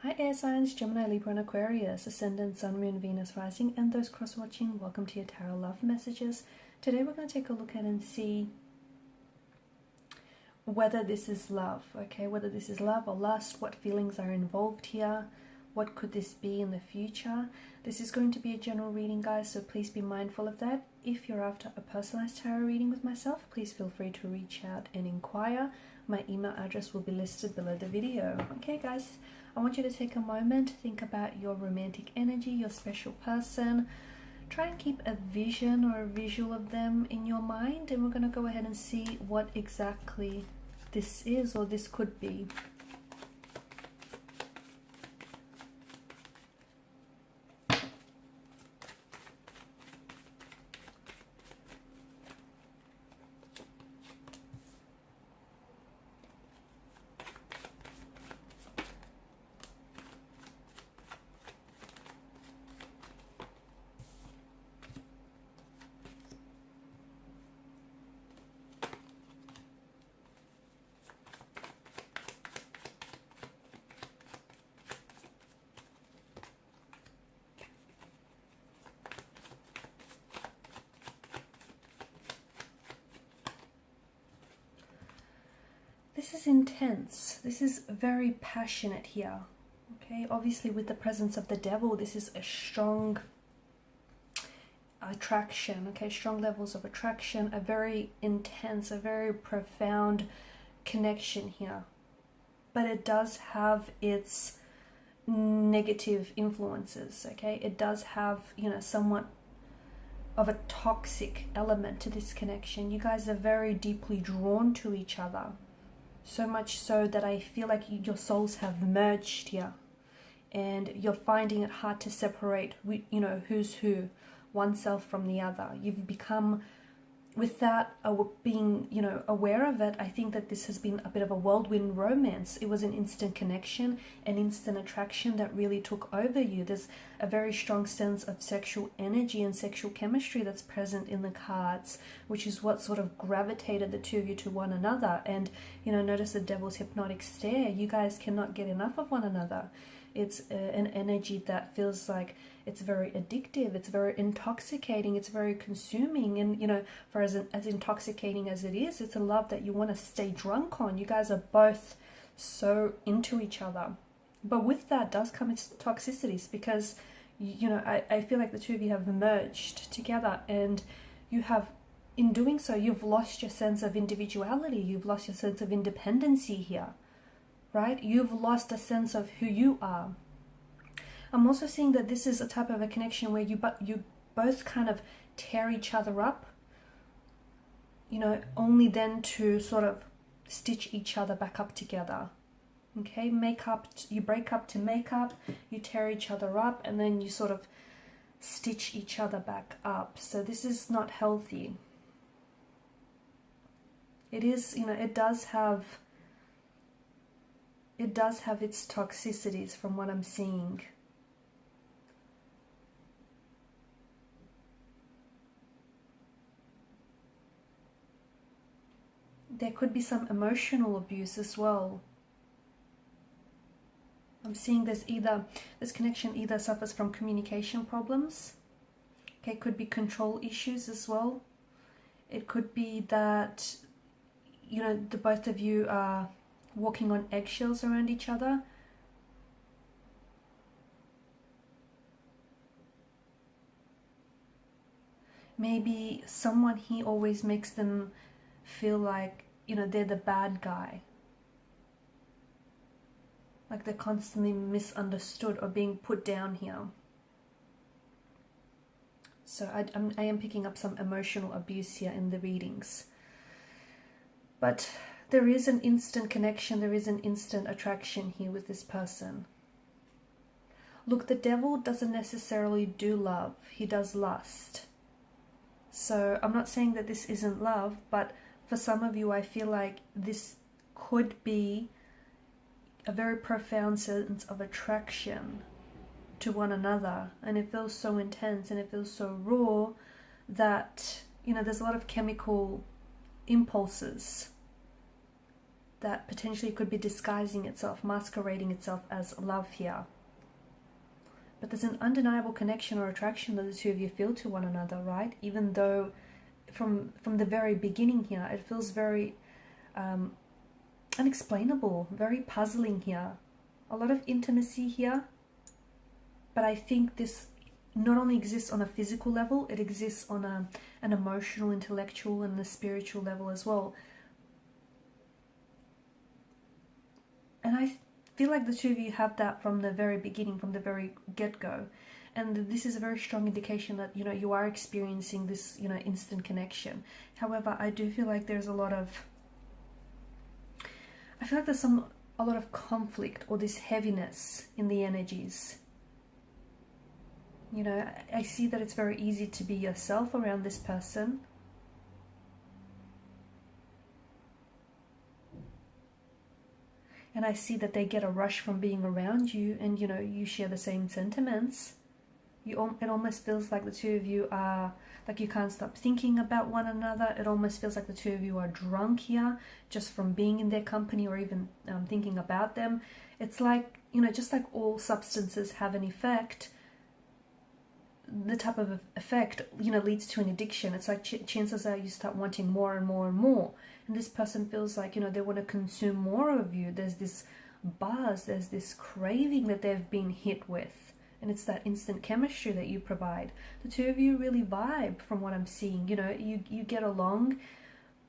Hi air signs, Gemini, Libra and Aquarius, Ascendant, Sun, Moon, Venus, Rising, and those cross-watching, welcome to your Tarot Love Messages. Today we're going to take a look at and see whether this is love, okay? Whether this is love or lust, what feelings are involved here, what could this be in the future. This is going to be a general reading, guys, so please be mindful of that. If you're after a personalized tarot reading with myself, please feel free to reach out and inquire. My email address will be listed below the video. Okay, guys, I want you to take a moment, think about your romantic energy, your special person. Try and keep a vision or a visual of them in your mind, and we're going to go ahead and see what exactly this is or this could be. This is intense. This is very passionate here. Okay, obviously with the presence of the devil, this is a strong attraction. Okay, strong levels of attraction, a very intense, a very profound connection here. But it does have its negative influences. Okay, it does have, you know, somewhat of a toxic element to this connection. You guys are very deeply drawn to each other. So much so that I feel like your souls have merged here, and you're finding it hard to separate, you know, who's who, oneself from the other. You've become, without being, you know, aware of it, I think that this has been a bit of a whirlwind romance. It was an instant connection, an instant attraction that really took over you. There's a very strong sense of sexual energy and sexual chemistry that's present in the cards, which is what sort of gravitated the two of you to one another. And, you know, notice the devil's hypnotic stare. You guys cannot get enough of one another. It's an energy that feels like it's very addictive, it's very intoxicating, it's very consuming. And, you know, for as intoxicating as it is, it's a love that you want to stay drunk on. You guys are both so into each other. But with that does come its toxicities, because, you know, I feel like the two of you have merged together, and you have, in doing so, you've lost your sense of individuality, you've lost your sense of independency here. Right? You've lost a sense of who you are. I'm also seeing that this is a type of a connection where you both kind of tear each other up, you know, only then to sort of stitch each other back up together. Okay, you break up to make up, you tear each other up, and then you sort of stitch each other back up. So this is not healthy. It is, you know, it does have its toxicities from what I'm seeing. There could be some emotional abuse as well. I'm seeing this connection either suffers from communication problems. Okay, it could be control issues as well. It could be that, you know, the both of you are walking on eggshells around each other. Maybe someone here always makes them feel like, you know, they're the bad guy. Like they're constantly misunderstood or being put down here. So I am picking up some emotional abuse here in the readings. But there is an instant connection, there is an instant attraction here with this person. Look, the devil doesn't necessarily do love, he does lust. So I'm not saying that this isn't love, but for some of you I feel like this could be a very profound sense of attraction to one another. And it feels so intense and it feels so raw that, you know, there's a lot of chemical impulses that potentially could be disguising itself, masquerading itself as love here. But there's an undeniable connection or attraction that the two of you feel to one another, right? Even though from the very beginning here, it feels very unexplainable, very puzzling here. A lot of intimacy here. But I think this not only exists on a physical level, it exists on an emotional, intellectual, and a spiritual level as well. And I feel like the two of you have that from the very beginning, from the very get-go. And this is a very strong indication that, you know, you are experiencing this, you know, instant connection. However, I do feel like there's a lot of conflict or this heaviness in the energies. You know, I see that it's very easy to be yourself around this person. And I see that they get a rush from being around you, and, you know, you share the same sentiments. It almost feels like the two of you are, like, you can't stop thinking about one another. It almost feels like the two of you are drunk here, just from being in their company or even thinking about them. It's like, you know, just like all substances have an effect, the type of effect, you know, leads to an addiction. It's like chances are you start wanting more and more and more. And this person feels like, you know, they want to consume more of you. There's this buzz, there's this craving that they've been hit with. And it's that instant chemistry that you provide. The two of you really vibe from what I'm seeing. You know, you get along,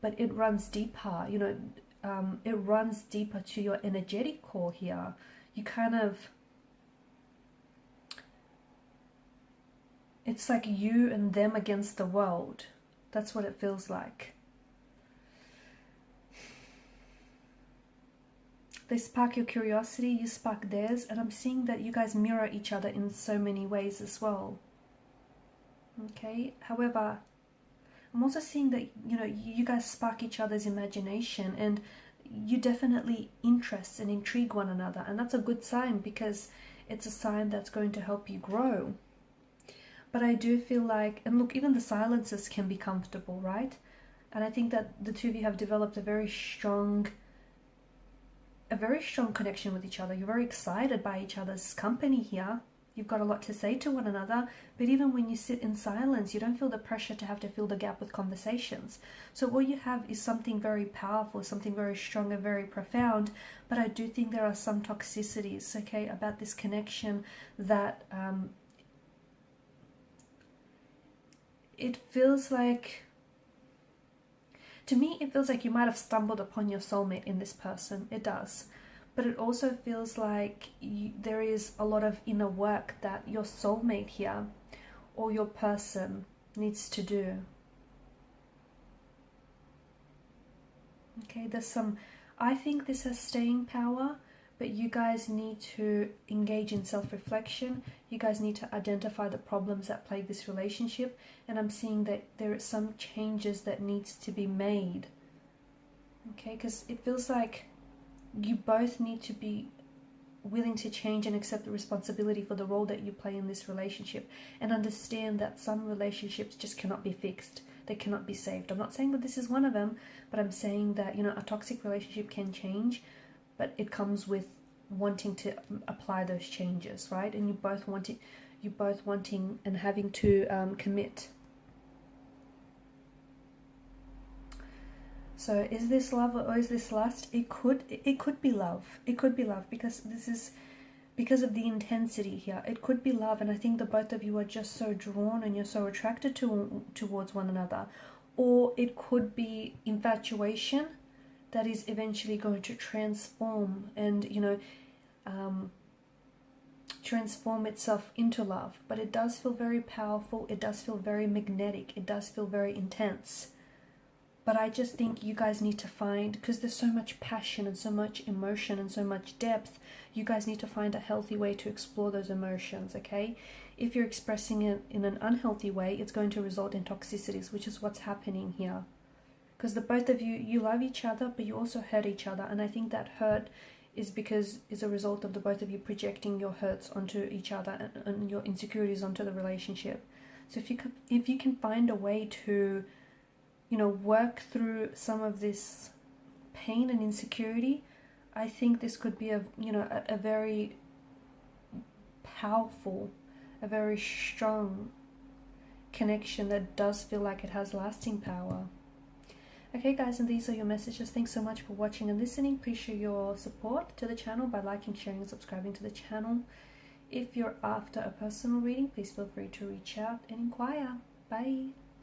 but it runs deeper. You know, it runs deeper to your energetic core here. You kind of... It's like you and them against the world. That's what it feels like. They spark your curiosity, you spark theirs, and I'm seeing that you guys mirror each other in so many ways as well. Okay, however, I'm also seeing that, you know, you guys spark each other's imagination, and you definitely interest and intrigue one another, and that's a good sign, because it's a sign that's going to help you grow. But I do feel like, and look, even the silences can be comfortable, right? And I think that the two of you have developed a very strong connection with each other. You're very excited by each other's company here. You've got a lot to say to one another, but even when you sit in silence, you don't feel the pressure to have to fill the gap with conversations. So all you have is something very powerful, something very strong and very profound. But I do think there are some toxicities, okay, about this connection that it feels like, to me, it feels like you might have stumbled upon your soulmate in this person. It does. But it also feels like there is a lot of inner work that your soulmate here or your person needs to do. Okay, I think this has staying power, but you guys need to engage in self-reflection. You guys need to identify the problems that plague this relationship. And I'm seeing that there are some changes that needs to be made. Okay, because it feels like you both need to be willing to change and accept the responsibility for the role that you play in this relationship. And understand that some relationships just cannot be fixed. They cannot be saved. I'm not saying that this is one of them, but I'm saying that, you know, a toxic relationship can change. But it comes with wanting to apply those changes, right? And you both wanting and having to commit. So is this love or is this lust? It could be love. It could be love, because this is because of the intensity here. It could be love, and I think the both of you are just so drawn and you're so attracted towards one another. Or it could be infatuation that is eventually going to transform and, you know, transform itself into love. But it does feel very powerful. It does feel very magnetic. It does feel very intense. But I just think you guys need to find, because there's so much passion and so much emotion and so much depth, you guys need to find a healthy way to explore those emotions, okay? If you're expressing it in an unhealthy way, it's going to result in toxicities, which is what's happening here. Because the both of you love each other, but you also hurt each other. And I think that hurt is a result of the both of you projecting your hurts onto each other and your insecurities onto the relationship. So if you can find a way to, you know, work through some of this pain and insecurity, I think this could be a very powerful, a very strong connection that does feel like it has lasting power. Okay guys, and these are your messages. Thanks so much for watching and listening. Please show your support to the channel by liking, sharing and subscribing to the channel. If you're after a personal reading, please feel free to reach out and inquire. Bye.